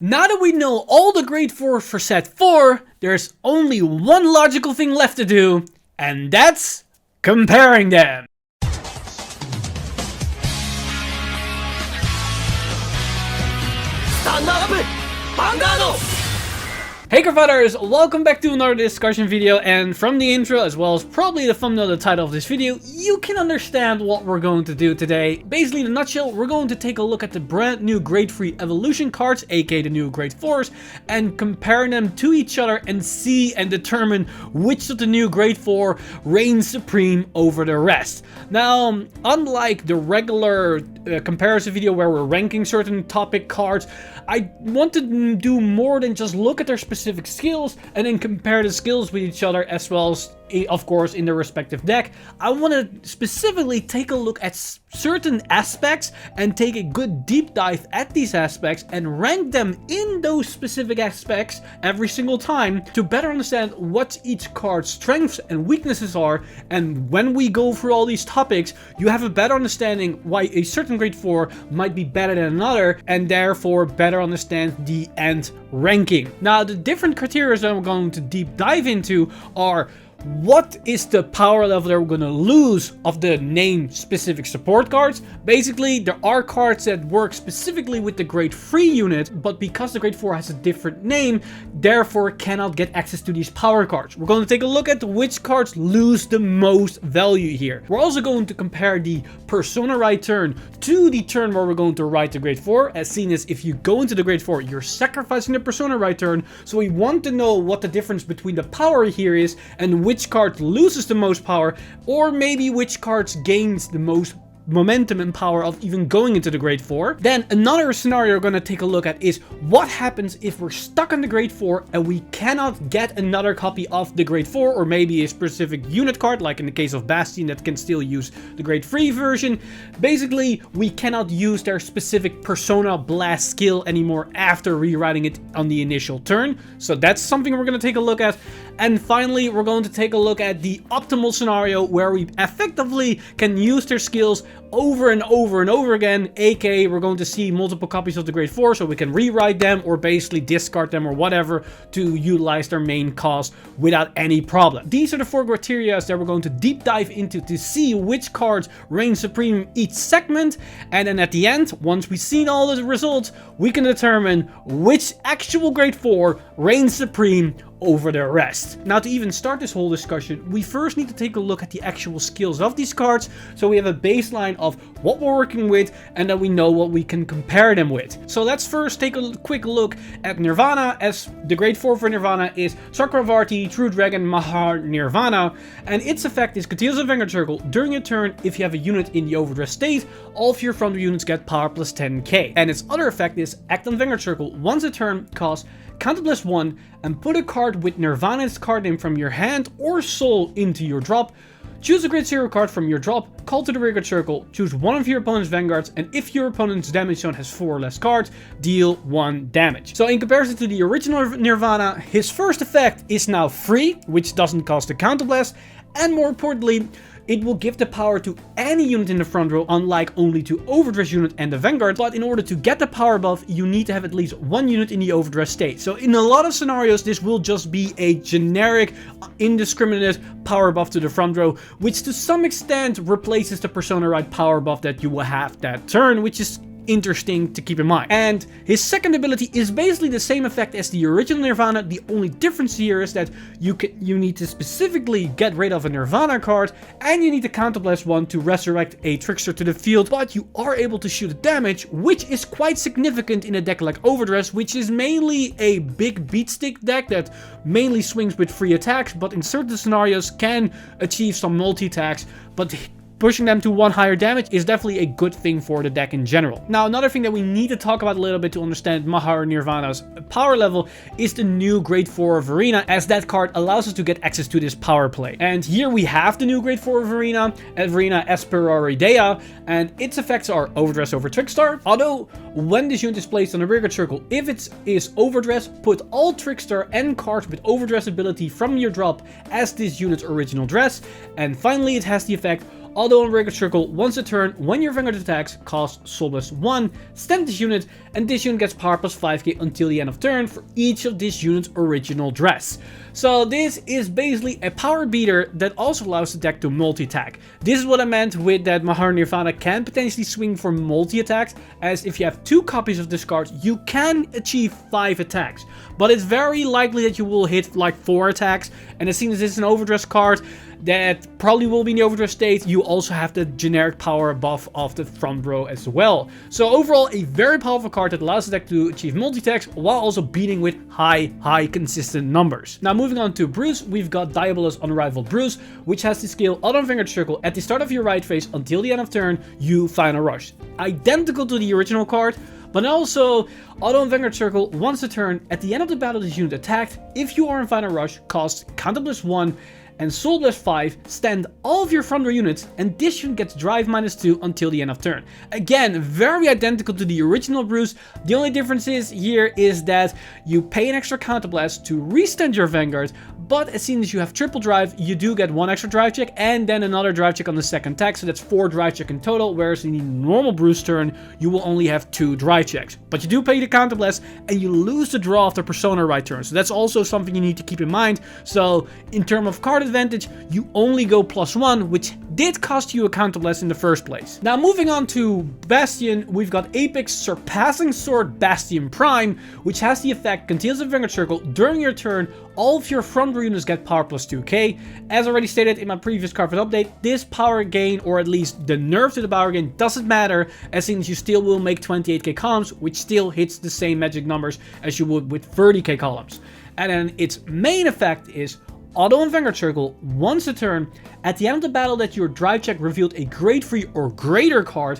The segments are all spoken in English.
Now that we know all the grade 4s for set 4, there's only one logical thing left to do, and that's comparing them. Stand up, Vanguard! Hey Cardfighters, welcome back to another discussion video, and from the intro as well as probably the thumbnail, the title of this video, you can understand what we're going to do today. Basically, in a nutshell, we're going to take a look at the brand new grade 3 evolution cards, aka the new grade 4s, and compare them to each other and see and determine which of the new grade 4 reigns supreme over the rest. Now, unlike the regular comparison video where we're ranking certain topic cards, I want to do more than just look at their specific skills and then compare the skills with each other, as well as, of course, in their respective deck. I want to specifically take a look at certain aspects and take a good deep dive at these aspects and rank them in those specific aspects every single time to better understand what each card's strengths and weaknesses are. And when we go through all these topics, you have a better understanding why a certain grade 4 might be better than another, and therefore better understand the end ranking. Now, the different criteria that I'm going to deep dive into are: what is the power level that we're going to lose of the name specific support cards? Basically, there are cards that work specifically with the grade 3 unit, but because the grade 4 has a different name, therefore cannot get access to these power cards. We're going to take a look at which cards lose the most value here. We're also going to compare the Persona Ride turn to the turn where we're going to ride the grade 4, as seen as if you go into the grade 4, you're sacrificing the Persona Ride turn. So we want to know what the difference between the power here is and which card loses the most power, or maybe which cards gains the most momentum and power of even going into the grade 4. Then another scenario we're going to take a look at is what happens if we're stuck on the grade 4 and we cannot get another copy of the grade 4, or maybe a specific unit card, like in the case of Bastion that can still use the grade 3 version. Basically, we cannot use their specific Persona Blast skill anymore after rewriting it on the initial turn. So that's something we're going to take a look at. And finally, we're going to take a look at the optimal scenario where we effectively can use their skills over and over and over again, aka we're going to see multiple copies of the grade 4 so we can rewrite them or basically discard them or whatever to utilize their main cause without any problem. These are the 4 criteria that we're going to deep dive into to see which cards reign supreme each segment, and then at the end, once we've seen all the results, we can determine which actual grade 4 reigns supreme over the rest. Now, to even start this whole discussion, we first need to take a look at the actual skills of these cards, so we have a baseline of what we're working with and then we know what we can compare them with. So let's first take a quick look at Nirvana, as the grade 4 for Nirvana is Chakravarti, True Dragon, Mahar Nirvana, and its effect is continuous Vanguard Circle. During a turn, if you have a unit in the overdressed state, all of your front units get power plus 10k. And its other effect is act on Vanguard Circle once a turn, cost counter plus 1, and put a card with Nirvana's card name from your hand or soul into your drop. Choose a grade 0 card from your drop, call to the Vanguard Circle, choose one of your opponent's Vanguards, and if your opponent's damage zone has 4 or less cards, deal 1 damage. So in comparison to the original Nirvana, his first effect is now free, which doesn't cost a counterblast, and more importantly, it will give the power to any unit in the front row, unlike only to overdress unit and the Vanguard. But in order to get the power buff, you need to have at least 1 unit in the overdress state. So in a lot of scenarios, this will just be a generic, indiscriminate power buff to the front row, which to some extent replaces the Persona Ride power buff that you will have that turn, which is interesting to keep in mind. And his second ability is basically the same effect as the original Nirvana. The only difference here is that you need to specifically get rid of a Nirvana card, and you need to counterblast 1 to resurrect a Trickster to the field, but you are able to shoot damage, which is quite significant in a deck like Overdress, which is mainly a big beatstick deck that mainly swings with free attacks, but in certain scenarios can achieve some multi-attacks, but pushing them to 1 higher damage is definitely a good thing for the deck in general. Now, another thing that we need to talk about a little bit to understand Mahar Nirvana's power level is the new grade 4 of Arena, as that card allows us to get access to this power play. And here we have the new grade 4 of Arena Esperar Idea, and its effects are Overdress over Trickstar. Although, when this unit is placed on a Vanguard Circle, if it is Overdress, put all Trickstar and cards with Overdress ability from your drop as this unit's original dress. And finally, it has the effect Auto and Vanguard Circle once a turn when your Vanguard attacks cost Soul Blast 1, stand this unit, and this unit gets power plus 5k until the end of turn for each of this unit's original dress. So this is basically a power beater that also allows the deck to multi-attack. This is what I meant with that Mahar Nirvana can potentially swing for multi-attacks, as if you have 2 copies of this card, you can achieve 5 attacks. But it's very likely that you will hit like 4 attacks, and as soon as it's an overdress card, that probably will be in the overdress state, you also have the generic power buff of the front row as well. So overall, a very powerful card that allows the deck to achieve multi-attacks while also beating with high consistent numbers. Now moving on to Bruce, we've got Diabolus Unrivaled Bruce, which has the skill Auto Vanguard Circle. At the start of your right phase until the end of turn, you Final Rush. Identical to the original card, but also Auto and Vanguard Circle once a turn. At the end of the battle this unit attacked, if you are in Final Rush, cost Counter Blast 1 and Soul Blast 5, stand all of your front row units, and this unit gets Drive -2 until the end of turn. Again, very identical to the original Bruce. The only difference here is that you pay an extra Counter Blast to restand your Vanguard, but as soon as you have triple drive, you do get 1 extra drive check and then another drive check on the second attack, so that's 4 drive check in total, whereas in the normal Bruce turn, you will only have 2 drive checks. But you do pay the Counter Blast, and you lose the draw of the Persona right turn, so that's also something you need to keep in mind. So in terms of card advantage, you only go +1, which did cost you a Counter Blast in the first place. Now moving on to Bastion, we've got Apex Surpassing Sword Bastion Prime, which has the effect continues in Vanguard Circle. During your turn, all of your front row units get power plus 2k. As already stated in my previous Cardfight update, this power gain, or at least the nerf to the power gain, doesn't matter, as soon as you still will make 28k columns, which still hits the same magic numbers as you would with 30k columns. And then its main effect is Auto and Vanguard Circle once a turn. At the end of the battle that your drive check revealed a grade 3 or greater card,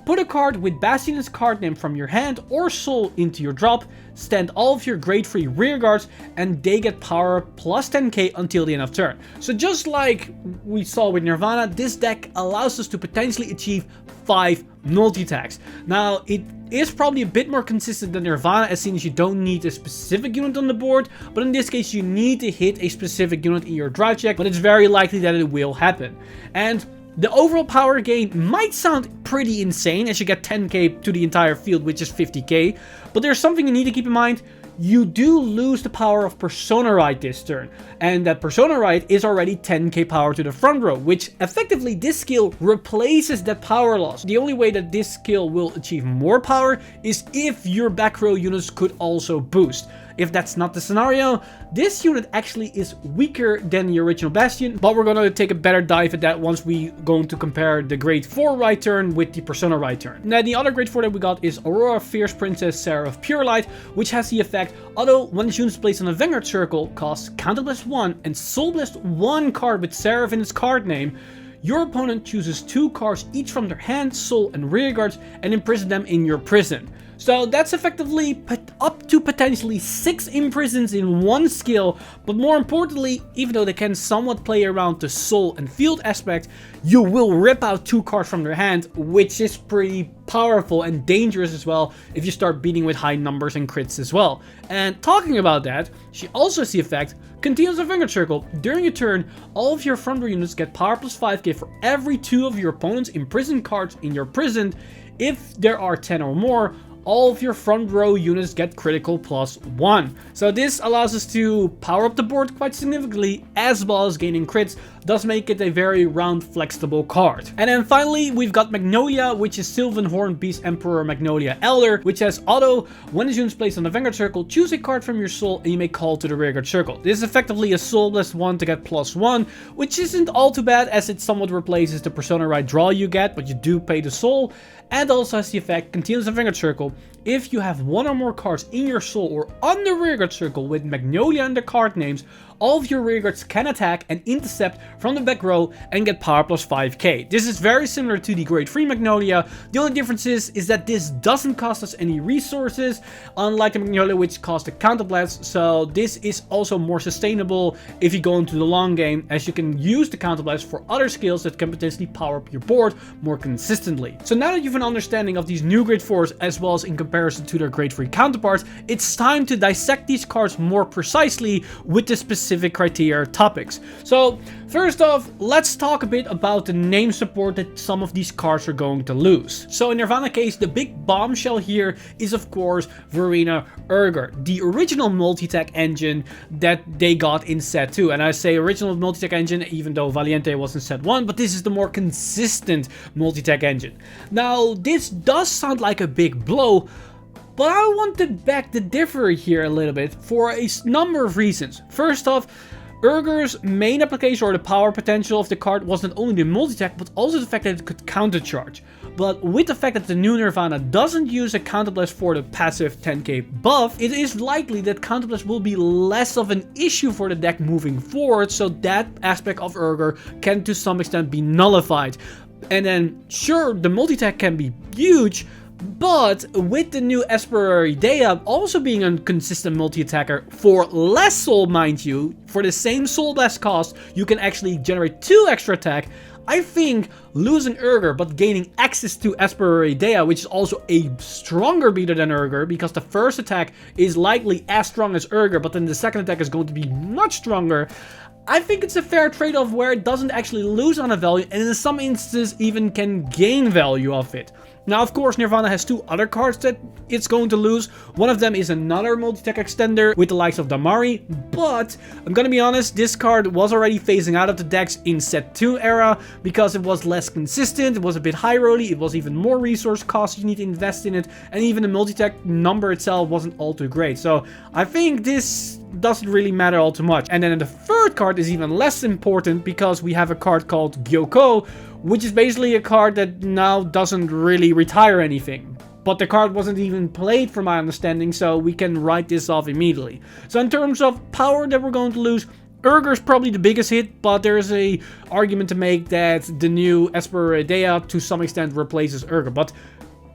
put a card with Bastion's card name from your hand or soul into your drop, stand all of your grade 3 rear guards, and they get power plus 10k until the end of turn. So just like we saw with Nirvana, this deck allows us to potentially achieve 5 multi-attacks. Now, it is probably a bit more consistent than Nirvana, as soon as you don't need a specific unit on the board, but in this case you need to hit a specific unit in your drive check, but it's very likely that it will happen. And the overall power gain might sound pretty insane, as you get 10k to the entire field, which is 50k, but there's something you need to keep in mind. You do lose the power of Persona Ride this turn, and that Persona Ride is already 10k power to the front row, which effectively this skill replaces that power loss. The only way that this skill will achieve more power is if your back row units could also boost. If that's not the scenario, this unit actually is weaker than the original Bastion, but we're going to take a better dive at that once we going to compare the grade 4 right turn with the Persona right turn. Now, the other grade 4 that we got is Aurora Fierce Princess Sarah of Pure Light, which has the effect, although when this unit is placed on a Vanguard Circle, costs Counter Blast 1 and Soul Blast 1 card with Seraph in its card name, your opponent chooses 2 cards each from their hand, soul, and rear guards and imprison them in your prison. So that's effectively up to potentially 6 imprisons in one skill, but more importantly, even though they can somewhat play around the soul and field aspect, you will rip out 2 cards from their hand, which is pretty powerful and dangerous as well if you start beating with high numbers and crits as well. And talking about that, she also has the effect, continues a Vanguard Circle. During your turn, all of your front row units get power plus 5k for every 2 of your opponent's imprisoned cards in your prison. If there are 10 or more, all of your front row units get critical plus 1. So this allows us to power up the board quite significantly, as well as gaining crits, thus make it a very round flexible card. And then finally, we've got Magnolia, which is Sylvanhorn Beast Emperor Magnolia Elder, which has auto, when this unit is placed on the Vanguard Circle, choose a card from your soul and you may call to the rearguard circle. This is effectively a Soul Blast 1 to get plus 1, which isn't all too bad, as it somewhat replaces the Persona Right draw you get, but you do pay the soul. And also has the effect, continues the Vanguard Circle. If you have 1 or more cards in your soul or on the rearguard circle with Magnolia and the card names, all of your rearguards can attack and intercept from the back row and get power plus 5k. This is very similar to the grade 3 Magnolia. The only difference is that this doesn't cost us any resources, unlike the Magnolia, which cost a counter blast. So this is also more sustainable if you go into the long game, as you can use the counter blast for other skills that can potentially power up your board more consistently. So now that you have an understanding of these new grade 4s as well as in comparison to their grade 3 counterparts, it's time to dissect these cards more precisely with the specific criteria topics. So First off, let's talk a bit about the name support that some of these cards are going to lose. So in Nirvana case, the big bombshell here is of course Verena Urger, the original multi-tech engine that they got in set 2. And I say original multi-tech engine even though Valiente was in set 1, but this is the more consistent multi-tech engine. Now this does sound like a big blow, but I want to beg to differ here a little bit for a number of reasons. First off, Urger's main application or the power potential of the card was not only the multi-tech but also the fact that it could countercharge. But with the fact that the new Nirvana doesn't use a counterblast for the passive 10k buff, it is likely that counterblast will be less of an issue for the deck moving forward, so that aspect of Urger can to some extent be nullified. And then sure, the multi-tech can be huge, but with the new Esper Dea also being a consistent multi-attacker for less soul, mind you, for the same soul blast cost, you can actually generate 2 extra attack. I think losing Urger but gaining access to Esper Dea, which is also a stronger beater than Urger, because the first attack is likely as strong as Urger, but then the second attack is going to be much stronger. I think it's a fair trade-off where it doesn't actually lose on a value and in some instances even can gain value off it. Now, of course, Nirvana has 2 other cards that it's going to lose. One of them is another multi-tech extender with the likes of Damari, but I'm gonna be honest, this card was already phasing out of the decks in set 2 era because it was less consistent, it was a bit high rolly, it was even more resource cost you need to invest in it, and even the multi-tech number itself wasn't all too great. So I think this doesn't really matter all too much. And then the third card is even less important because we have a card called Gyoko, which is basically a card that now doesn't really retire anything. But the card wasn't even played from my understanding, so we can write this off immediately. So in terms of power that we're going to lose, Urger is probably the biggest hit, but there's a argument to make that the new Esper Dea to some extent replaces Urger. But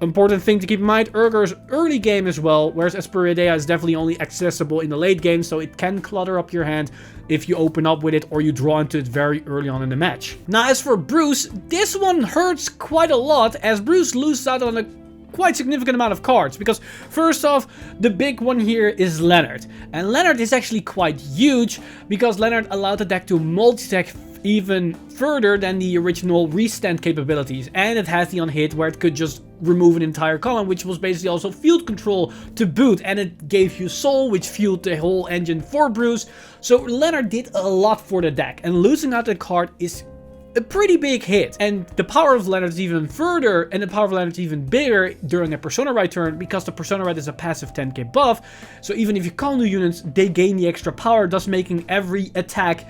important thing to keep in mind, Urger's early game as well, whereas Esper Dea is definitely only accessible in the late game, so it can clutter up your hand if you open up with it or you draw into it very early on in the match. Now as for Bruce, this one hurts quite a lot as Bruce loses out on a quite significant amount of cards, because first off, the big one here is Leonard. And Leonard is actually quite huge because Leonard allowed the deck to multi-tech even further than the original restand capabilities, and it has the on-hit where it could just remove an entire column, which was basically also field control to boot, and it gave you soul, which fueled the whole engine for Bruce. So Leonard did a lot for the deck, and losing out the card is a pretty big hit. And the power of Leonard is even further, and the power of Leonard is even bigger during a Persona Ride turn, because the Persona Ride is a passive 10k buff, so even if you call new units, they gain the extra power, thus making every attack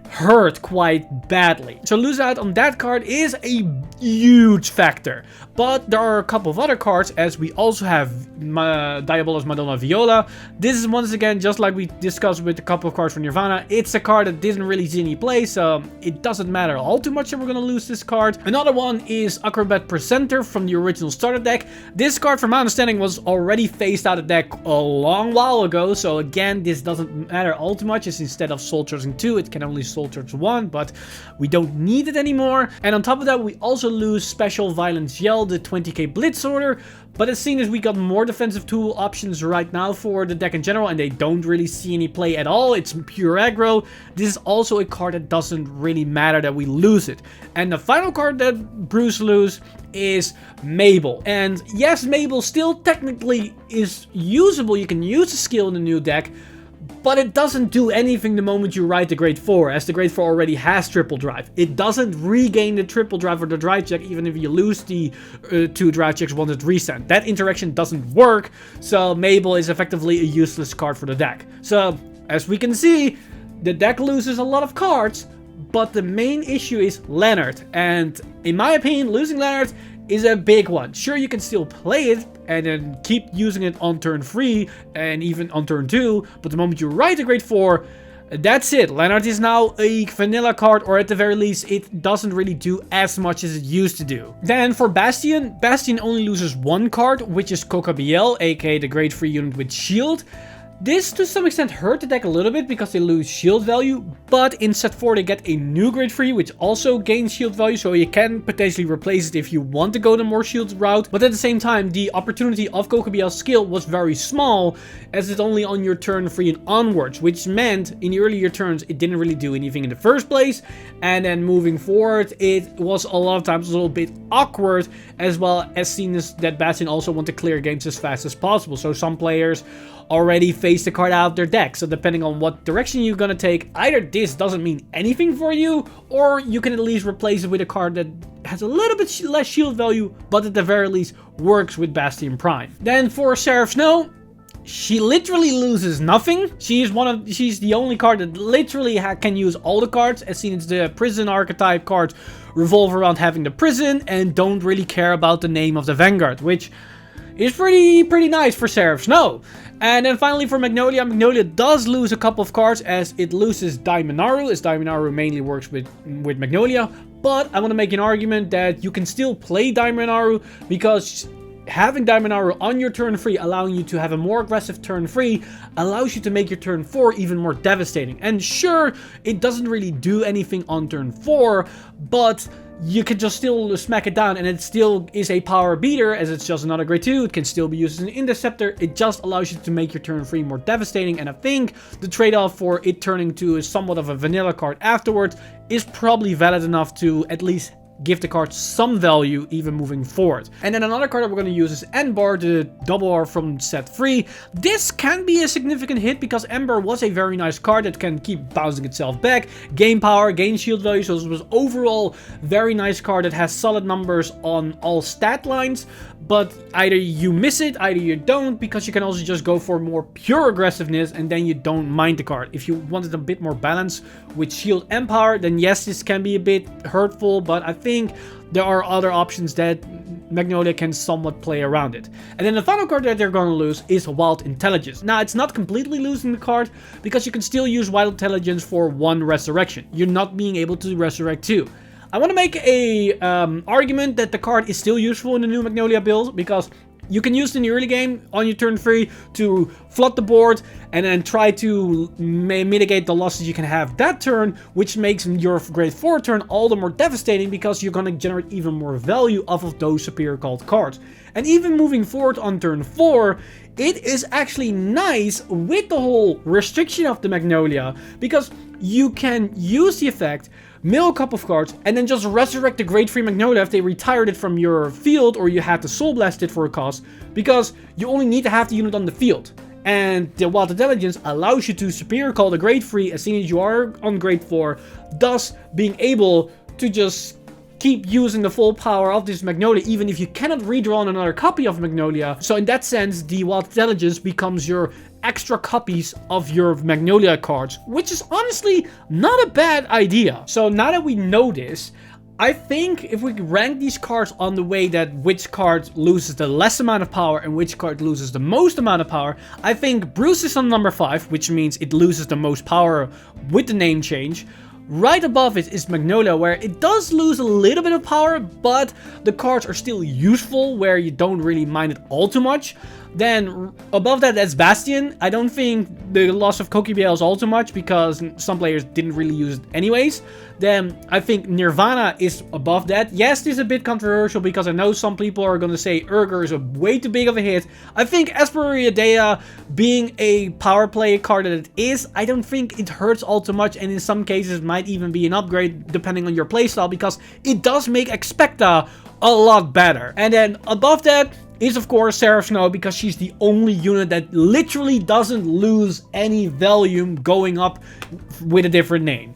hurt quite badly. So lose out on that card is a huge factor. But there are a couple of other cards, as we also have Diabolus Madonna Viola. This is once again, just like we discussed with a couple of cards from Nirvana, it's a card that didn't really see any play, so it doesn't matter all too much that we're gonna lose this card. Another one is Acrobat Presenter from the original starter deck. This card, from my understanding, was already phased out of the deck a long while ago, so again, this doesn't matter all too much, as instead of Soul Charging 2, it can only Soul Charge 1, but we don't need it anymore. And on top of that, we also lose Special Violence Yell, the 20k Blitz Order, but as seen as we got more defensive tool options right now for the deck in general, and they don't really see any play at all, it's pure aggro, this is also a card that doesn't really matter that we lose it. And the final card that Bruce loses is Mabel. And yes, Mabel still technically is usable, you can use the skill in the new deck, but it doesn't do anything the moment you ride the Grade 4, as the Grade 4 already has triple drive. It doesn't regain the triple drive or the drive check, even if you lose the 2 drive checks once it's reset. That interaction doesn't work, so Mabel is effectively a useless card for the deck. So, as we can see, the deck loses a lot of cards, but the main issue is Leonard. And in my opinion, losing Leonard is a big one. Sure, you can still play it and then keep using it on turn 3 and even on turn 2, but the moment you ride the Grade 4, that's it. Leonard is now a vanilla card, or at the very least, it doesn't really do as much as it used to do. Then for Bastion, Bastion only loses 1 card, which is Coca BL, aka the Grade 3 unit with shield. This to some extent hurt the deck a little bit because they lose shield value, but in set 4 they get a new grade 3 which also gains shield value, so you can potentially replace it if you want to go the more shield route. But at the same time, the opportunity of Kokobiel's skill was very small, as it's only on your turn 3 and onwards, which meant in the earlier turns it didn't really do anything in the first place, and then moving forward it was a lot of times a little bit awkward, as well as seen as that Bastion also want to clear games as fast as possible. So some players already face the card out of their deck, so depending on what direction you're gonna take, either this doesn't mean anything for you, or you can at least replace it with a card that has a little bit less shield value, but at the very least works with Bastion Prime. Then for Seraph Snow, she literally loses nothing. She's the only card that literally can use all the cards, as seen as the prison archetype cards revolve around having the prison and don't really care about the name of the Vanguard, which is pretty nice for Seraph Snow. And then finally for Magnolia, Magnolia does lose a couple of cards as it loses Daimonaru, as Daimonaru mainly works with Magnolia. But I want to make an argument that you can still play Daimonaru, because having Daimonaru on your turn 3, allowing you to have a more aggressive turn 3, allows you to make your turn 4 even more devastating. And sure, it doesn't really do anything on turn 4, but you can just still smack it down, and it still is a power beater, as it's just another grade 2. It can still be used as an interceptor. It just allows you to make your turn 3 more devastating, and I think the trade-off for it turning to somewhat of a vanilla card afterwards is probably valid enough to at least give the card some value even moving forward. And then another card that we're going to use is Ember, the double R from set 3. This can be a significant hit because Ember was a very nice card that can keep bouncing itself back, gain power, gain shield value, so it was overall very nice card that has solid numbers on all stat lines. But either you miss it, either you don't, because you can also just go for more pure aggressiveness and then you don't mind the card. If you wanted a bit more balance with shield and power, then yes, this can be a bit hurtful, but I think there are other options that Magnolia can somewhat play around it. And then the final card that they're going to lose is Wild Intelligence. Now, it's not completely losing the card, because you can still use Wild Intelligence for 1 resurrection. You're not being able to resurrect 2. I want to make a argument that the card is still useful in the new Magnolia build, because you can use it in the early game on your turn 3 to flood the board and then try to mitigate the losses you can have that turn, which makes your grade 4 turn all the more devastating because you're going to generate even more value off of those superior called cards. And even moving forward on turn 4, it is actually nice with the whole restriction of the Magnolia, because you can use the effect, mill a couple of cards, and then just resurrect the grade 3 Magnolia if they retired it from your field or you had to Soul Blast it for a cost, because you only need to have the unit on the field. And the Wild Intelligence allows you to superior call the grade 3 as soon as you are on grade 4, thus being able to just keep using the full power of this Magnolia even if you cannot redraw another copy of Magnolia. So in that sense, the Wild Intelligence becomes your extra copies of your Magnolia cards, which is honestly not a bad idea. So now that we know this, I think if we rank these cards on the way that which card loses the less amount of power and which card loses the most amount of power, I think Bruce is on number 5, which means it loses the most power with the name change. Right above it is Magnolia, where it does lose a little bit of power, but the cards are still useful, where you don't really mind it all too much. Then above that, that's Bastion. I don't think the loss of Kokobiel is all too much, because some players didn't really use it anyways. Then I think Nirvana is above that. Yes, this is a bit controversial, because I know some people are going to say Urger is a way too big of a hit. I think Esperia Dea, being a power play card that it is, I don't think it hurts all too much, and in some cases might even be an upgrade depending on your playstyle, because it does make Expecta a lot better. And then above that is of course Seraph Snow, because she's the only unit that literally doesn't lose any value going up with a different name.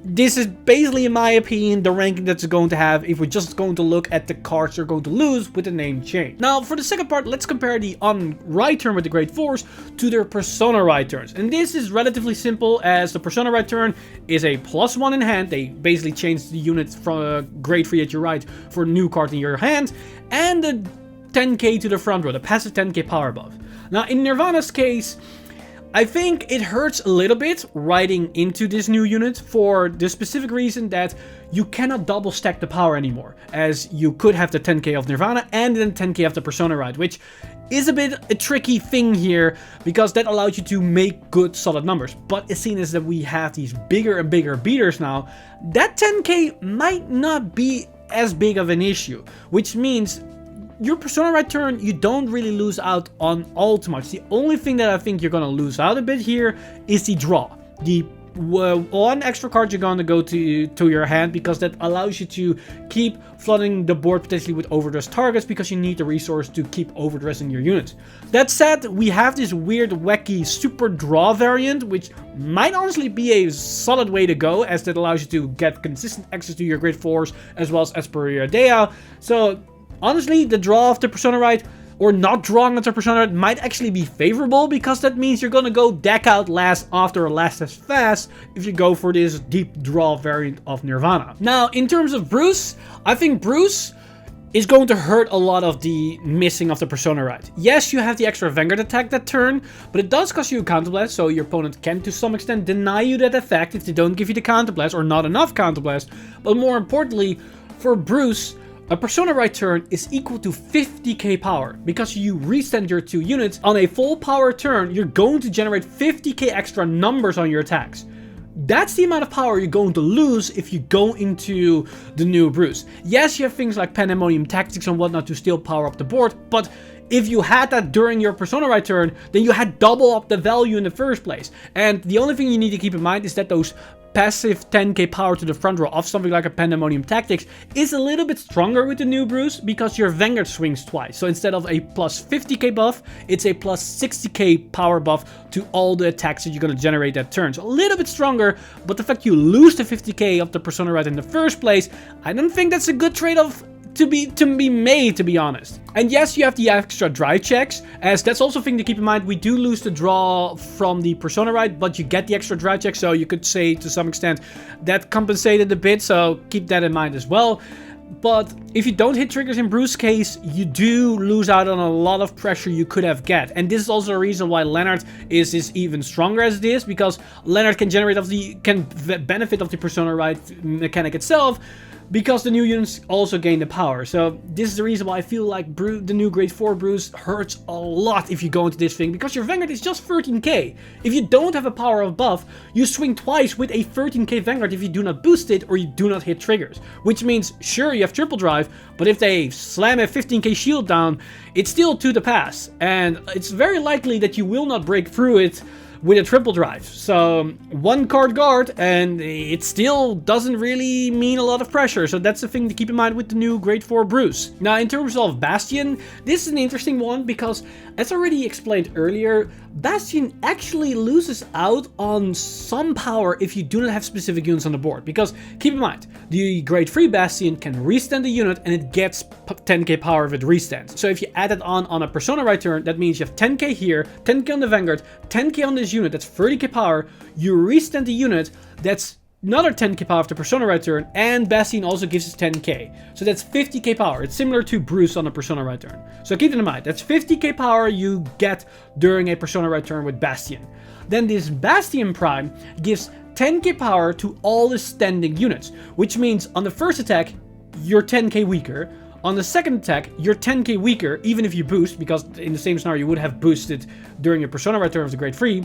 This is basically, in my opinion, the ranking that's going to have if we're just going to look at the cards they're going to lose with the name change. Now, for the second part, let's compare the on-right turn with the grade 4s to their Persona right turns. And this is relatively simple, as the Persona right turn is a +1 in hand. They basically change the unit from grade 3 at your right for a new card in your hand, and the 10k to the front row, the passive 10k power buff. Now, in Nirvana's case, I think it hurts a little bit riding into this new unit for the specific reason that you cannot double stack the power anymore, as you could have the 10k of Nirvana and then 10k of the Persona ride, which is a bit a tricky thing here, because that allows you to make good solid numbers. But as seen as that we have these bigger and bigger beaters now, that 10k might not be as big of an issue, which means your Persona ride turn, you don't really lose out on all too much. The only thing that I think you're going to lose out a bit here is the draw. The one extra card you're going to go to your hand, because that allows you to keep flooding the board potentially with overdressed targets, because you need the resource to keep overdressing your units. That said, we have this weird wacky super draw variant, which might honestly be a solid way to go, as that allows you to get consistent access to your grade 4s as well as Esperia Dea. So honestly, the draw of the Persona ride, or not drawing at the Persona ride, might actually be favorable, because that means you're gonna go deck out last after or last as fast if you go for this deep draw variant of Nirvana. Now, in terms of Bruce, I think Bruce is going to hurt a lot of the missing of the Persona ride. Yes, you have the extra Vanguard attack that turn, but it does cost you a counterblast, so your opponent can to some extent deny you that effect if they don't give you the counterblast or not enough counterblast. But more importantly, for Bruce, a Persona ride turn is equal to 50k power. Because you restand your 2 units, on a full power turn, you're going to generate 50k extra numbers on your attacks. That's the amount of power you're going to lose if you go into the new Bruce. Yes, you have things like Pandemonium Tactics and whatnot to still power up the board, but if you had that during your Persona ride turn, then you had double up the value in the first place. And the only thing you need to keep in mind is that those passive 10k power to the front row of something like a Pandemonium Tactics is a little bit stronger with the new Bruce, because your Vanguard swings twice. So instead of a plus 50k buff, it's a plus 60k power buff to all the attacks that you're going to generate that turn. So a little bit stronger, but the fact you lose the 50k of the Persona ride in the first place, I don't think that's a good trade-off to be made, to be honest. And yes, you have the extra drive checks, as that's also a thing to keep in mind. We do lose the draw from the Persona ride, but you get the extra drive check, so you could say to some extent that compensated a bit, so keep that in mind as well. But if you don't hit triggers in Bruce's case, you do lose out on a lot of pressure you could have get. And this is also a reason why Leonard is even stronger as it is, because Leonard can benefit of the Persona ride mechanic itself, because the new units also gain the power. So this is the reason why I feel like the new grade 4 Bruce hurts a lot if you go into this thing, because your Vanguard is just 13k. If you don't have a power of buff, you swing twice with a 13k Vanguard if you do not boost it or you do not hit triggers. Which means, sure, you have triple drive, but if they slam a 15k shield down, it's still to the pass. And it's very likely that you will not break through it with a triple drive. So one card guard, and it still doesn't really mean a lot of pressure. So that's the thing to keep in mind with the new grade 4 Bruce. Now, in terms of Bastion, this is an interesting one, because as already explained earlier, Bastion actually loses out on some power if you do not have specific units on the board. Because keep in mind, the grade 3 Bastion can restand the unit and it gets 10k power if it restands. So if you add it on a Persona ride turn, that means you have 10k here, 10k on the Vanguard, 10k on this unit, that's 30k power. You restand the unit, that's another 10k power after Persona ride turn, and Bastion also gives us 10k. So that's 50k power. It's similar to Bruce on a Persona ride turn. So keep it in mind, that's 50k power you get during a Persona ride turn with Bastion. Then this Bastion Prime gives 10k power to all the standing units, which means on the first attack, you're 10k weaker. On the second attack, you're 10k weaker, even if you boost, because in the same scenario you would have boosted during your Persona ride turn of the grade 3.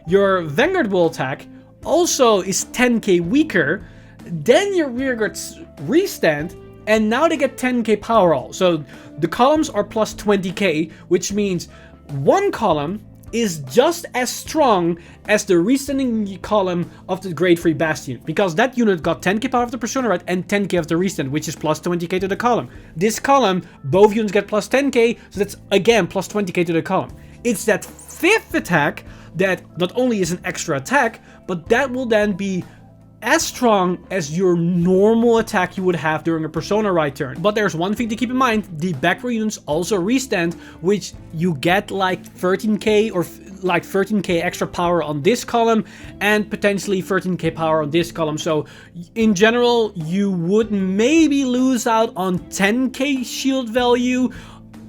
Your Vanguard will attack also is 10k weaker, then your rearguards restand, and now they get 10k power all. So the columns are plus 20k, which means one column is just as strong as the restanding column of the grade 3 Bastion, because that unit got 10k power of the Persona ride and 10k of the restand, which is plus 20k to the column. This column, both units get plus 10k, so that's again plus 20k to the column. It's that fifth attack that not only is an extra attack, but that will then be as strong as your normal attack you would have during a Persona ride turn. But there's one thing to keep in mind, the back row units also restand, which you get like 13k or like 13k extra power on this column and potentially 13k power on this column. So in general, you would maybe lose out on 10k shield value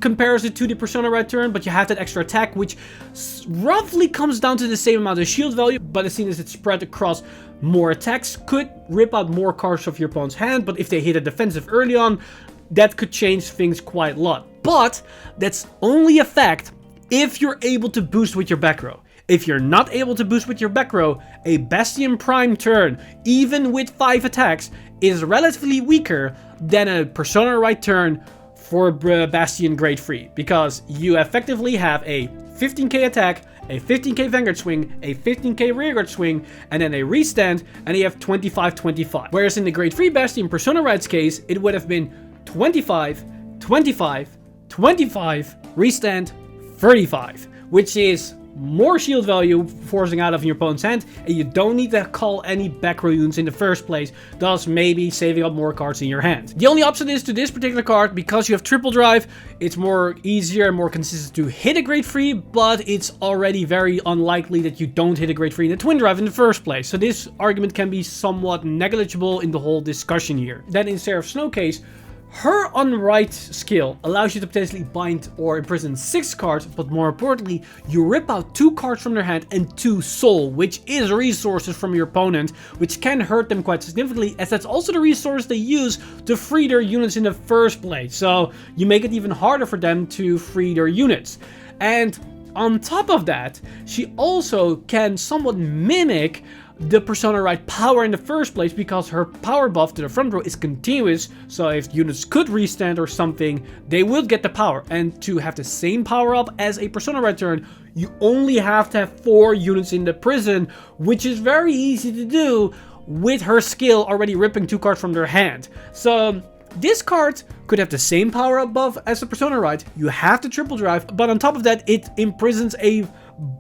compares it to the Persona Right turn, but you have that extra attack, which roughly comes down to the same amount of shield value, but as soon as it's spread across more attacks, could rip out more cards of your opponent's hand, but if they hit a defensive early on, that could change things quite a lot. But that's only a fact if you're able to boost with your back row. If you're not able to boost with your back row, a Bastion Prime turn, even with 5 attacks, is relatively weaker than a Persona Right turn for Bastion Grade 3. Because you effectively have a 15k attack, a 15k Vanguard swing, a 15k Rearguard swing, and then a restand, and you have 25-25. Whereas in the Grade 3 Bastion Persona Right's case, it would have been 25, 25, 25, restand, 35, which is more shield value forcing out of your opponent's hand, and you don't need to call any back row units in the first place, thus maybe saving up more cards in your hand. The only option is to this particular card, because you have triple drive, it's more easier and more consistent to hit a grade 3, but it's already very unlikely that you don't hit a grade 3 in the twin drive in the first place. So this argument can be somewhat negligible in the whole discussion here. Then in Seraph Snow's case, her unright skill allows you to potentially bind or imprison 6 cards, but more importantly, you rip out 2 cards from their hand and 2 soul, which is resources from your opponent, which can hurt them quite significantly, as that's also the resource they use to free their units in the first place. So you make it even harder for them to free their units. And on top of that, she also can somewhat mimic the Persona Right power in the first place, because her power buff to the front row is continuous, so if units could restand or something, they will get the power. And to have the same power up as a Persona Right turn, you only have to have 4 units in the prison, which is very easy to do with her skill already ripping 2 cards from their hand. So this card could have the same power up buff as the Persona Right, you have the triple drive, but on top of that, it imprisons a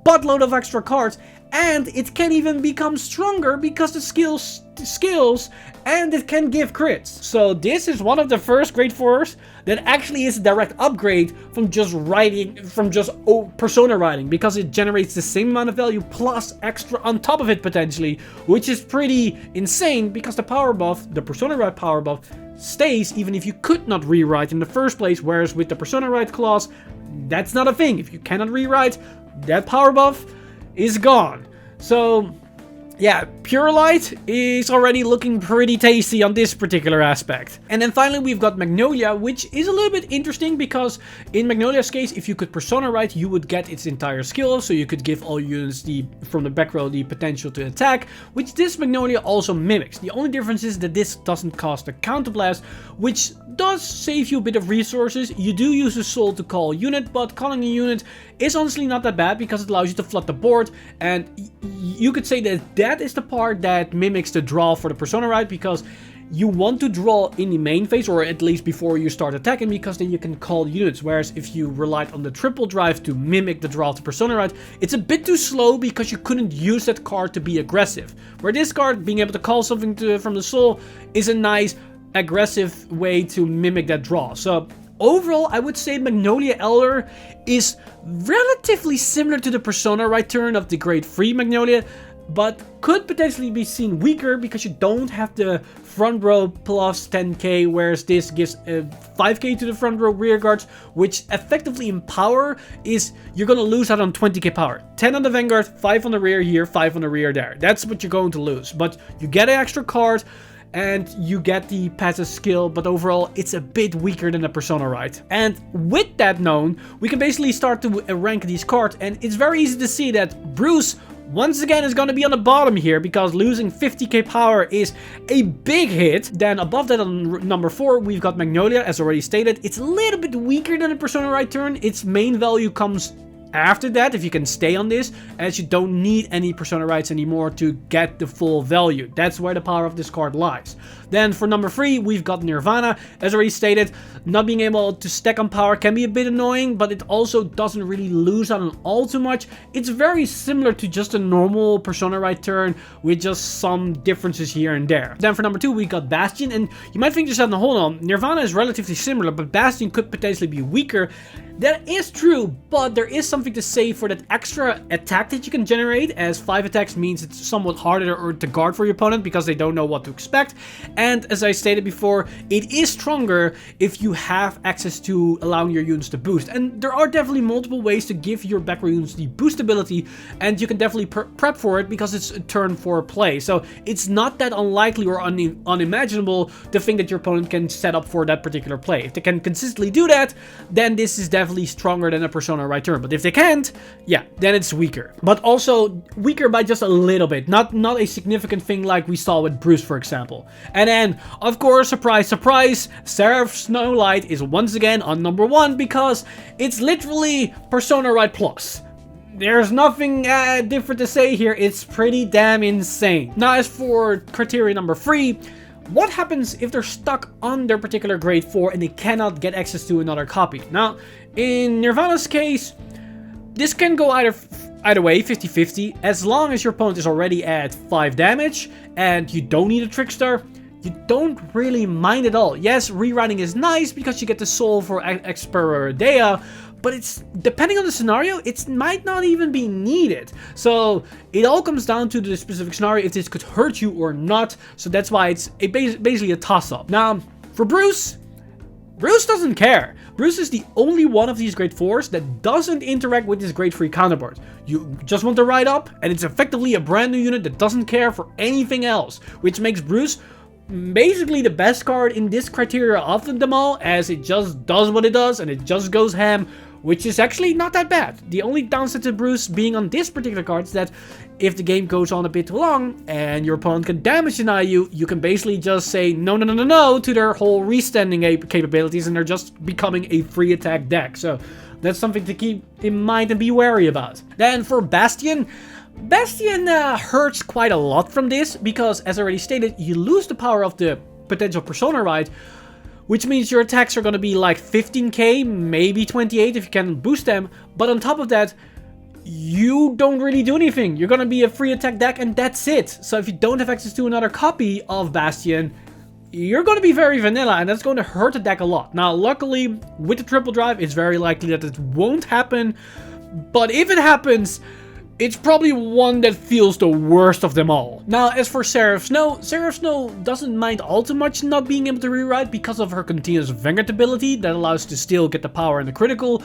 buttload of extra cards, and it can even become stronger because the skills, and it can give crits. So this is one of the first grade 4s that actually is a direct upgrade from just Persona writing, because it generates the same amount of value plus extra on top of it potentially, which is pretty insane, because the power buff, the Persona Right power buff, stays even if you could not rewrite in the first place, whereas with the Persona Right clause, that's not a thing. If you cannot rewrite, that power buff is gone. So yeah, Pure Light is already looking pretty tasty on this particular aspect. And then finally we've got Magnolia, which is a little bit interesting, because in Magnolia's case, if you could Persona Right, you would get its entire skill, so you could give all units from the back row the potential to attack, which this Magnolia also mimics. The only difference is that this doesn't cost a counterblast, which does save you a bit of resources. You do use the soul to call a unit, but calling a unit is honestly not that bad, because it allows you to flood the board, and you could say that that is the part that mimics the draw for the Persona Right, because you want to draw in the main phase, or at least before you start attacking, because then you can call units. Whereas if you relied on the triple drive to mimic the draw to Persona Right, it's a bit too slow, because you couldn't use that card to be aggressive. Where this card, being able to call something from the soul, is a nice aggressive way to mimic that draw. So overall, I would say Magnolia Elder is relatively similar to the Persona Right turn of the Grade 3 Magnolia, but could potentially be seen weaker, because you don't have the front row plus 10k, whereas this gives 5k to the front row rear guards, which effectively in power is you're going to lose out on 20k power. 10 on the Vanguard, 5 on the rear here, 5 on the rear there. That's what you're going to lose, but you get an extra card, and you get the passive skill, but overall it's a bit weaker than the Persona Right. And with that known, we can basically start to rank these cards, and it's very easy to see that Bruce once again is going to be on the bottom here, because losing 50k power is a big hit. Then above that on number 4, we've got Magnolia, as already stated. It's a little bit weaker than the Persona Right turn. Its main value comes after that, if you can stay on this, as you don't need any Persona Rights anymore to get the full value. That's where the power of this card lies. Then for number 3, we've got Nirvana. As already stated, not being able to stack on power can be a bit annoying, but it also doesn't really lose out on all too much. It's very similar to just a normal Persona Right turn, with just some differences here and there. Then for number 2, we got Bastion, and you might think to yourself, now hold on, Nirvana is relatively similar, but Bastion could potentially be weaker. That is true, but there is something to say for that extra attack that you can generate, as 5 attacks means it's somewhat harder to guard for your opponent because they don't know what to expect. And as I stated before, it is stronger if you have access to allowing your units to boost. And there are definitely multiple ways to give your back row units the boost ability, and you can definitely prep for it because it's a turn 4 play. So it's not that unlikely or unimaginable to think that your opponent can set up for that particular play. If they can consistently do that, then this is definitely stronger than a Persona right turn. But if they can't, yeah, then it's weaker. But also weaker by just a little bit, not a significant thing like we saw with Bruce, for example. And then, of course, surprise, surprise, Seraph Snowlight is once again on number 1 because it's literally Persona right plus. There's nothing different to say here. It's pretty damn insane. Now, as for criteria number 3, what happens if they're stuck on their particular grade 4 and they cannot get access to another copy? Now, in Nirvana's case, this can go either way, 50-50. As long as your opponent is already at 5 damage and you don't need a Trickstar, you don't really mind at all. Yes, rewriting is nice because you get the soul for Experidea, but it's, depending on the scenario, it might not even be needed. So it all comes down to the specific scenario, if this could hurt you or not. So that's why it's basically a toss-up. Now, for Bruce doesn't care. Bruce is the only one of these grade 4s that doesn't interact with his grade 3 counterpart. You just want to ride up, and it's effectively a brand new unit that doesn't care for anything else, which makes Bruce basically the best card in this criteria of them all, as it just does what it does and it just goes ham, which is actually not that bad. The only downside to Bruce being on this particular card is that if the game goes on a bit too long and your opponent can damage deny you, you can basically just say no, no, no, no, no to their whole restanding capabilities, and they're just becoming a free attack deck. So that's something to keep in mind and be wary about. Then for Bastion hurts quite a lot from this because, as already stated, you lose the power of the potential Persona ride, which means your attacks are going to be like 15k, maybe 28 if you can boost them. But on top of that, you don't really do anything. You're going to be a free attack deck and that's it. So if you don't have access to another copy of Bastion, you're going to be very vanilla, and that's going to hurt the deck a lot. Now, luckily, with the triple drive, it's very likely that it won't happen. But if it happens, it's probably one that feels the worst of them all. Now, as for Seraph Snow doesn't mind all too much not being able to rewrite because of her continuous Vanguard ability that allows to still get the power and the critical.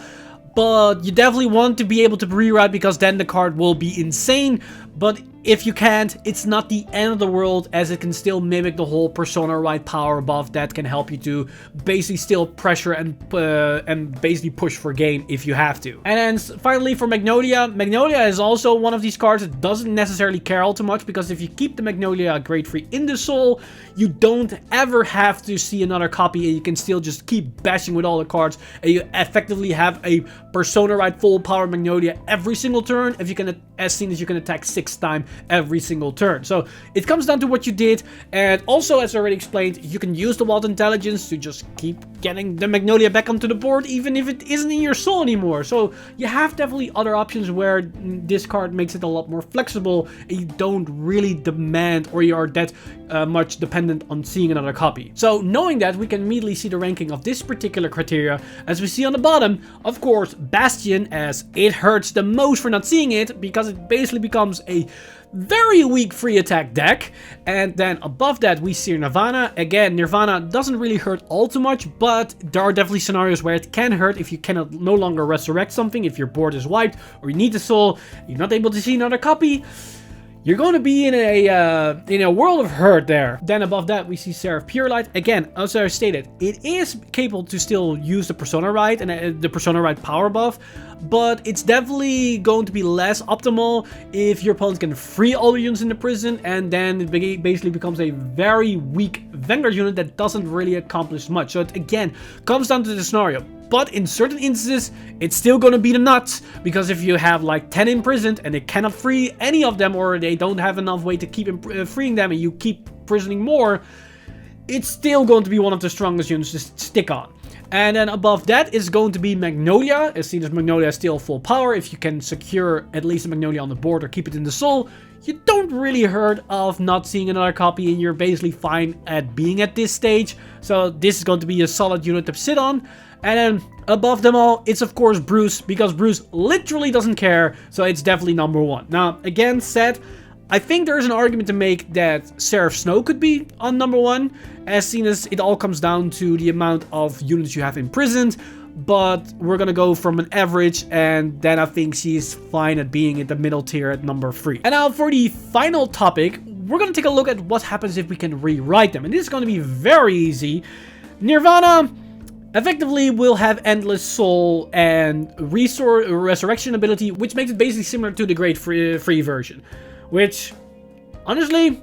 But you definitely want to be able to rewrite because then the card will be insane. But if you can't, it's not the end of the world, as it can still mimic the whole Persona ride power buff that can help you to basically still pressure and basically push for game if you have to. And then finally for Magnolia is also one of these cards that doesn't necessarily care all too much, because if you keep the Magnolia grade 3 in the soul, you don't ever have to see another copy, and you can still just keep bashing with all the cards, and you effectively have a Persona ride full power Magnolia every single turn, if you can, as soon as you can attack 6 times every single turn. So it comes down to what you did. And also, as I already explained, you can use the Wild Intelligence to just keep getting the Magnolia back onto the board, even if it isn't in your soul anymore. So you have definitely other options where this card makes it a lot more flexible, and you don't really demand, or you are that much dependent on seeing another copy. So knowing that, we can immediately see the ranking of this particular criteria. As we see on the bottom, of course, Bastion, as it hurts the most for not seeing it, because it basically becomes a very weak free attack deck. And then above that we see Nirvana. Again, Nirvana doesn't really hurt all too much, but there are definitely scenarios where it can hurt if you cannot no longer resurrect something, if your board is wiped, or you need the soul, you're not able to see another copy. You're going to be in a world of hurt there. Then above that, we see Seraph Pure Light. Again, as I stated, it is capable to still use the Persona Ride and the Persona Ride power buff, but it's definitely going to be less optimal if your opponent can free all the units in the prison, and then it basically becomes a very weak Vanguard unit that doesn't really accomplish much. So it, again, comes down to the scenario. But in certain instances, it's still going to be the nuts, because if you have like 10 imprisoned and they cannot free any of them, or they don't have enough way to keep freeing them, and you keep prisoning more, it's still going to be one of the strongest units to stick on. And then above that is going to be Magnolia. As seen as Magnolia is still full power, if you can secure at least a Magnolia on the board or keep it in the soul, you don't really hurt of not seeing another copy, and you're basically fine at being at this stage. So this is going to be a solid unit to sit on. And then Above them all, it's of course Bruce, because Bruce literally doesn't care, so it's definitely number 1. Now, again said, I think there's an argument to make that Seraph Snow could be on number 1, as seen as it all comes down to the amount of units you have imprisoned, but we're gonna go from an average, and then I think she's fine at being in the middle tier at number 3. And now for the final topic, we're gonna take a look at what happens if we can rewrite them, and this is gonna be very easy. Nirvana effectively will have Endless Soul and Resurrection ability, which makes it basically similar to the Great Free version, which honestly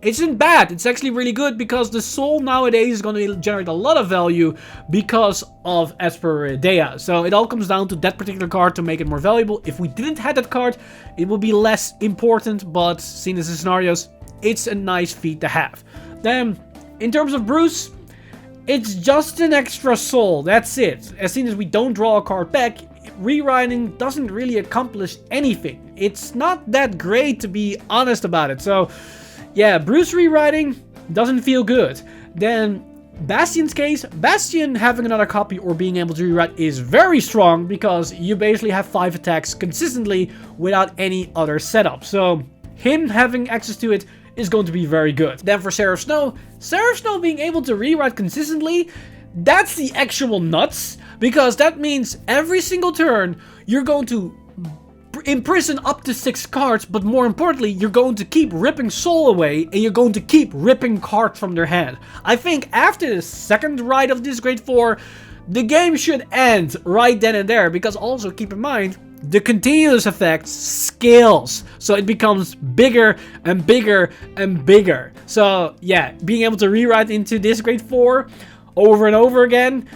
isn't bad. It's actually really good because the soul nowadays is going to generate a lot of value because of Esper Dea. So it all comes down to that particular card to make it more valuable. If we didn't have that card, it would be less important, but seen as the scenarios, it's a nice feat to have. Then, in terms of Bruce, it's just an extra soul, that's it. As soon as we don't draw a card back, rewriting doesn't really accomplish anything. It's not that great, to be honest about it. So yeah, Bruce rewriting doesn't feel good. Then Bastion's case, Bastion having another copy or being able to rewrite is very strong because you basically have 5 attacks consistently without any other setup. So him having access to it is going to be very good. Then for Seraph Snow being able to rewrite consistently, that's the actual nuts, because that means every single turn you're going to imprison up to 6 cards, but more importantly, you're going to keep ripping soul away, and you're going to keep ripping cards from their hand. I think after the second ride of this Grade 4, the game should end right then and there, because also keep in mind, the continuous effect scales, so it becomes bigger and bigger and bigger. So yeah, being able to rewrite into this Grade 4 over and over again,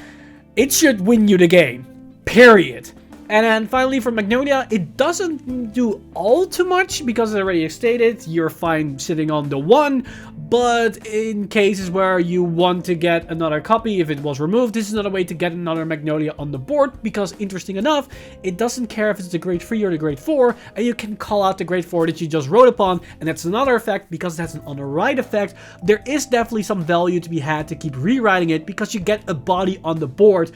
it should win you the game, period. And then finally for Magnolia, it doesn't do all too much because as already stated, you're fine sitting on the 1, but in cases where you want to get another copy, if it was removed, this is another way to get another Magnolia on the board, because interesting enough, it doesn't care if it's the Grade 3 or the Grade 4, and you can call out the Grade 4 that you just wrote upon, and that's another effect, because that's an on the right effect. There is definitely some value to be had to keep rewriting it, because you get a body on the board.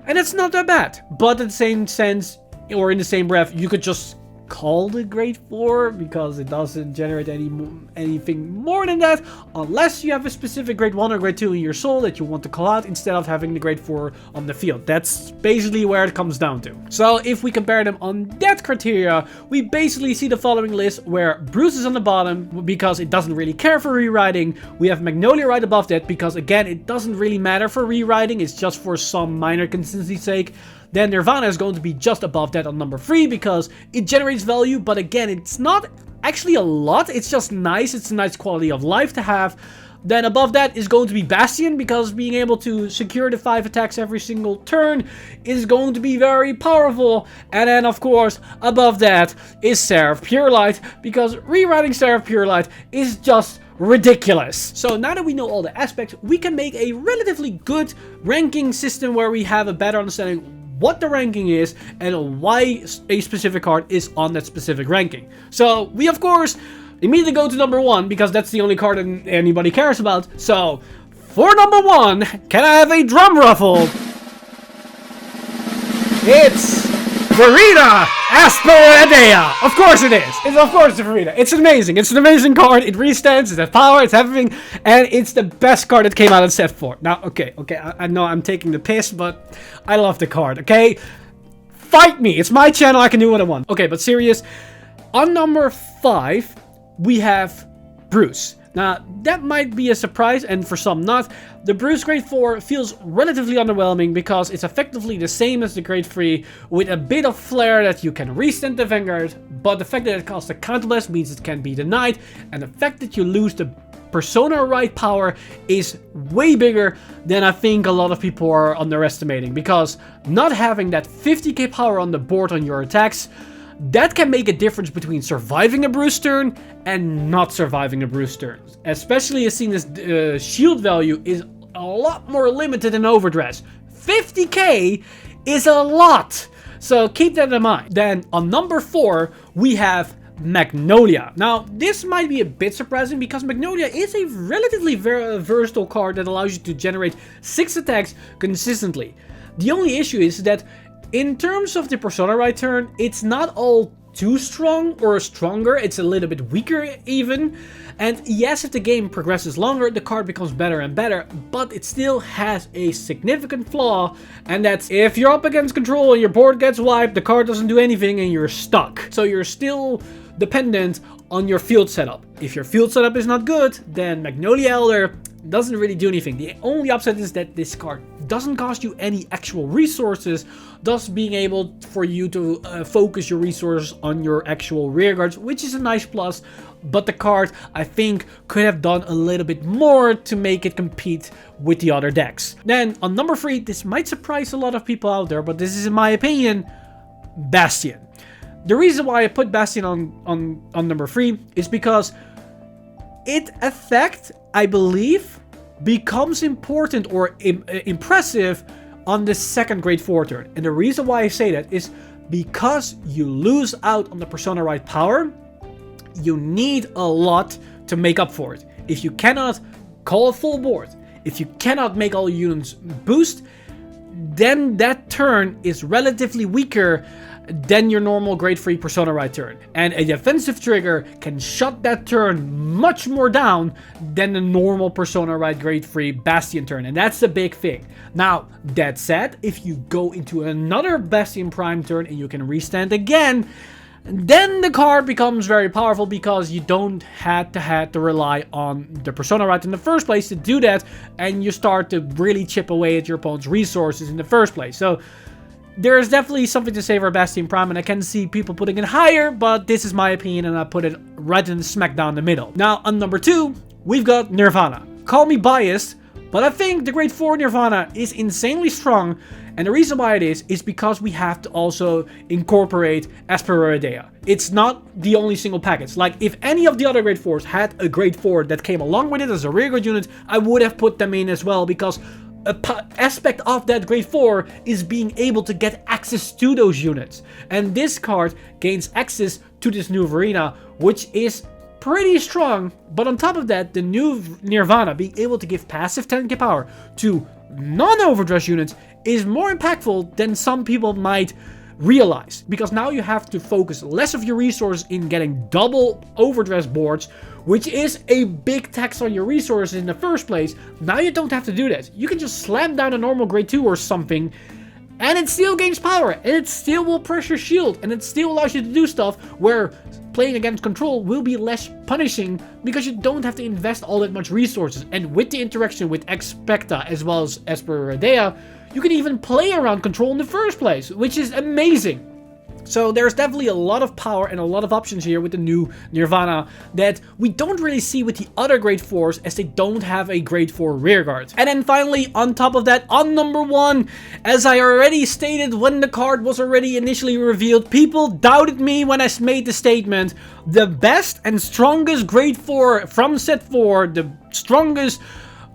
And it's not that bad, but in the same sense, or in the same breath, you could just call the Grade 4, because it doesn't generate anything more than that, unless you have a specific Grade 1 or Grade 2 in your soul that you want to call out instead of having the Grade 4 on the field. That's basically where it comes down to. So if we compare them on that criteria, we basically see the following list, where Bruce is on the bottom because it doesn't really care for rewriting. We have Magnolia right above that because, again, it doesn't really matter for rewriting, it's just for some minor consistency's sake. Then Nirvana is going to be just above that on number 3 because it generates value, but again, it's not actually a lot, it's just nice, it's a nice quality of life to have. Then above that is going to be Bastion, because being able to secure the 5 attacks every single turn is going to be very powerful. And then of course, above that is Seraph Purelight, because rewriting Seraph Purelight is just ridiculous. So now that we know all the aspects, we can make a relatively good ranking system where we have a better understanding what the ranking is and why a specific card is on that specific ranking. So we of course immediately go to number 1 because that's the only card that anybody cares about. So for number 1, can I have a drum ruffle? It's Verita Asperadea! Of course it is! It's of course the Verita. It's amazing. It's an amazing card. It restands, it has power, it's everything, and it's the best card that came out in set 4. Now, okay, I know I'm taking the piss, but I love the card, okay? Fight me! It's my channel, I can do what I want. Okay, but serious. On number 5, we have Bruce. Now, that might be a surprise, and for some not. The Bruce Grade 4 feels relatively underwhelming because it's effectively the same as the Grade 3, with a bit of flair that you can restand the Vanguard, but the fact that it costs a counterblast means it can be denied, and the fact that you lose the Persona right power is way bigger than I think a lot of people are underestimating, because not having that 50k power on the board on your attacks, that can make a difference between surviving a Bruce turn and not surviving a Bruce turn. Especially as seen as shield value is a lot more limited in Overdress. 50k is a lot! So keep that in mind. Then on number 4, we have Magnolia. Now, this might be a bit surprising because Magnolia is a relatively versatile card that allows you to generate 6 attacks consistently. The only issue is that in terms of the Persona Ride turn, it's not all too strong or stronger, it's a little bit weaker even. And yes, if the game progresses longer, the card becomes better and better, but it still has a significant flaw, and that's if you're up against control and your board gets wiped, the card doesn't do anything and you're stuck. So you're still dependent on your field setup. If your field setup is not good, then Magnolia Elder doesn't really do anything. The only upside is that this card doesn't cost you any actual resources, thus being able for you to focus your resources on your actual rear guards, which is a nice plus. But the card, I think, could have done a little bit more to make it compete with the other decks. Then on number 3, this might surprise a lot of people out there, but this is in my opinion, Bastion. The reason why I put Bastion on number 3 is because its effect, I believe, becomes important or impressive on the second grade 4 turn. And the reason why I say that is because you lose out on the Persona Ride power, you need a lot to make up for it. If you cannot call a full board, if you cannot make all your units boost, then that turn is relatively weaker than your normal grade 3 Persona Ride turn. And a defensive trigger can shut that turn much more down than the normal Persona Ride grade 3 Bastion turn. And that's the big thing. Now, that said, if you go into another Bastion Prime turn and you can restand again, then the card becomes very powerful because you don't have to rely on the Persona Ride in the first place to do that, and you start to really chip away at your opponent's resources in the first place. So there is definitely something to say for Bastion Prime, and I can see people putting it higher, but this is my opinion, and I put it right in the smack down the middle. Now, on number 2, we've got Nirvana. Call me biased, but I think the grade 4 Nirvana is insanely strong, and the reason why it is because we have to also incorporate Asperidea. It's not the only single package. Like, if any of the other grade 4s had a grade 4 that came along with it as a rearguard unit, I would have put them in as well, because an aspect of that grade 4 is being able to get access to those units. And this card gains access to this new Verena, which is pretty strong. But on top of that, the new Nirvana being able to give passive 10k power to non-overdress units is more impactful than some people might realize, because now you have to focus less of your resources in getting double overdress boards, which is a big tax on your resources in the first place. Now you don't have to do that. You can just slam down a normal grade 2 or something, and it still gains power, and it still will pressure shield, and it still allows you to do stuff where playing against control will be less punishing because you don't have to invest all that much resources. And with the interaction with Expecta as well as Asperidea, you can even play around control in the first place, which is amazing. So there's definitely a lot of power and a lot of options here with the new Nirvana that we don't really see with the other grade 4s, as they don't have a grade 4 rearguard. And then finally, on top of that, on number 1, as I already stated when the card was already initially revealed, people doubted me when I made the statement, the best and strongest grade 4 from set 4, the strongest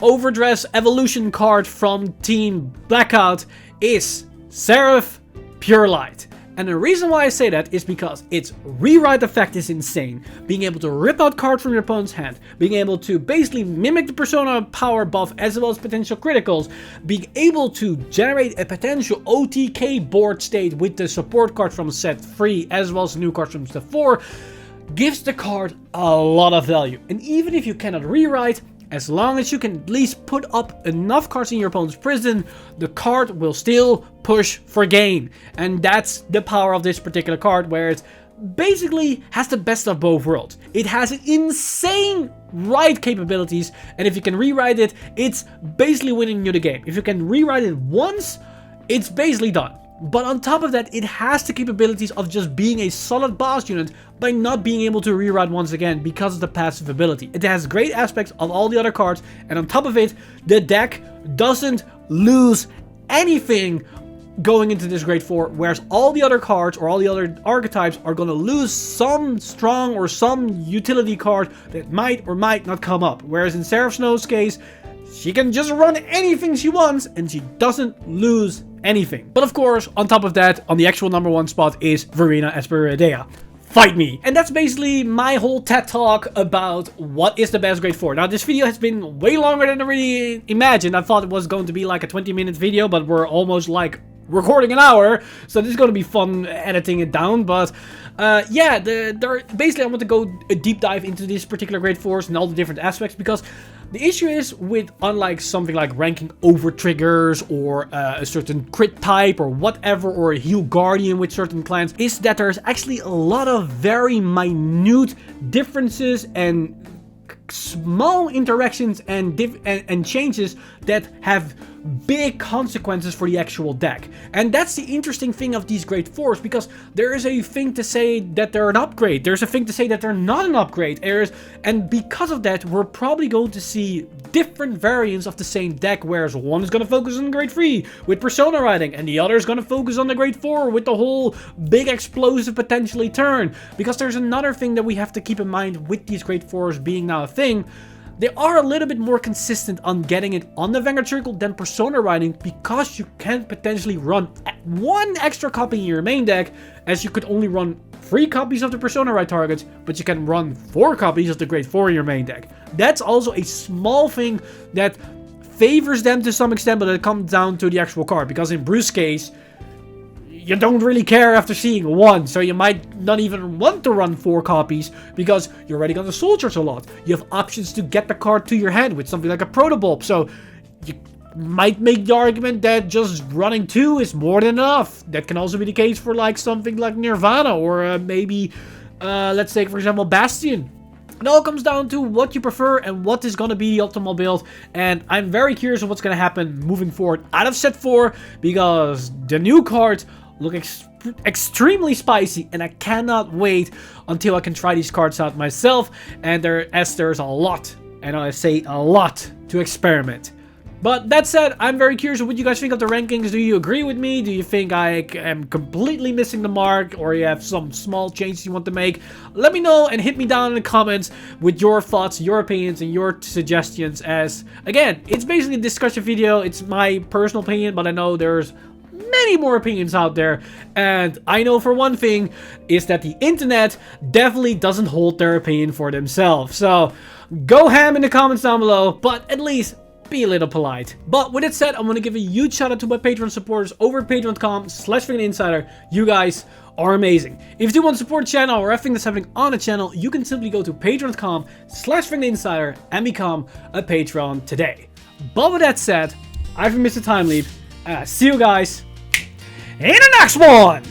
overdress evolution card from Team Blackout is Seraph Pure Light. And the reason why I say that is because its rewrite effect is insane. Being able to rip out cards from your opponent's hand, being able to basically mimic the Persona power buff as well as potential criticals, being able to generate a potential OTK board state with the support card from set 3 as well as the new cards from set 4, gives the card a lot of value. And even if you cannot rewrite, as long as you can at least put up enough cards in your opponent's prison, the card will still push for gain. And that's the power of this particular card, where it basically has the best of both worlds. It has insane write capabilities, and if you can rewrite it, it's basically winning you the game. If you can rewrite it once, it's basically done. But on top of that, it has the capabilities of just being a solid boss unit by not being able to rewrite once again because of the passive ability. It has great aspects of all the other cards, and on top of it, the deck doesn't lose anything going into this grade 4, whereas all the other cards or all the other archetypes are going to lose some strong or some utility card that might or might not come up. Whereas in Seraph Snow's case, she can just run anything she wants and she doesn't lose anything. But of course, on top of that, on the actual number 1 spot is Verena Asperidea. fight me. And that's basically my whole TED talk about what is the best grade 4. Now this video has been way longer than I really imagined. I thought it was going to be like a 20-minute video, but we're almost like recording an hour, so this is going to be fun editing it down. But yeah, basically I want to go a deep dive into this particular grade 4s and all the different aspects, because the issue is with, unlike something like ranking over triggers or a certain crit type or whatever, or a heal guardian with certain clans, is that there's actually a lot of very minute differences and small interactions and changes that have big consequences for the actual deck. And that's the interesting thing of these grade 4s, because there is a thing to say that they're an upgrade, there's a thing to say that they're not an upgrade, and because of that we're probably going to see different variants of the same deck, whereas one is going to focus on grade 3 with persona riding, and the other is going to focus on the grade 4 with the whole big explosive potentially turn. Because there's another thing that we have to keep in mind with these grade 4s being now a thing. They are a little bit more consistent on getting it on the Vanguard circle than persona riding, because you can potentially run one extra copy in your main deck, as you could only run 3 copies of the persona ride targets, but you can run 4 copies of the grade 4 in your main deck. That's also a small thing that favors them to some extent, but it comes down to the actual card, because in Bruce's case, you don't really care after seeing 1, so you might not even want to run 4 copies, because you're already gonna soldiers a lot. You have options to get the card to your hand with something like a Protobulb, so you might make the argument that just running 2 is more than enough. That can also be the case for like something like Nirvana, or maybe, let's take for example Bastion. It all comes down to what you prefer and what is going to be the optimal build, and I'm very curious of what's going to happen moving forward out of set 4, because the new cards look extremely spicy, and I cannot wait until I can try these cards out myself, and there's a lot, and I say a lot, to experiment. But that said, I'm very curious what you guys think of the rankings. Do you agree with me? Do you think I am completely missing the mark, or you have some small changes you want to make? Let me know and hit me down in the comments with your thoughts, your opinions, and your suggestions. As again, it's basically a discussion video. It's my personal opinion, but I know there's many more opinions out there, and I know for one thing is that the internet definitely doesn't hold their opinion for themselves. So go ham in the comments down below, but at least be a little polite. But with it said, I'm going to give a huge shout out to my Patreon supporters over at patreon.com/VanguardInsider. You guys are amazing. If you do want to support the channel or everything that's happening on the channel, you can simply go to patreon.com/VanguardInsider and become a Patreon today. But with that said, I've been Mr. Time Leap, and I see you guys in the next one!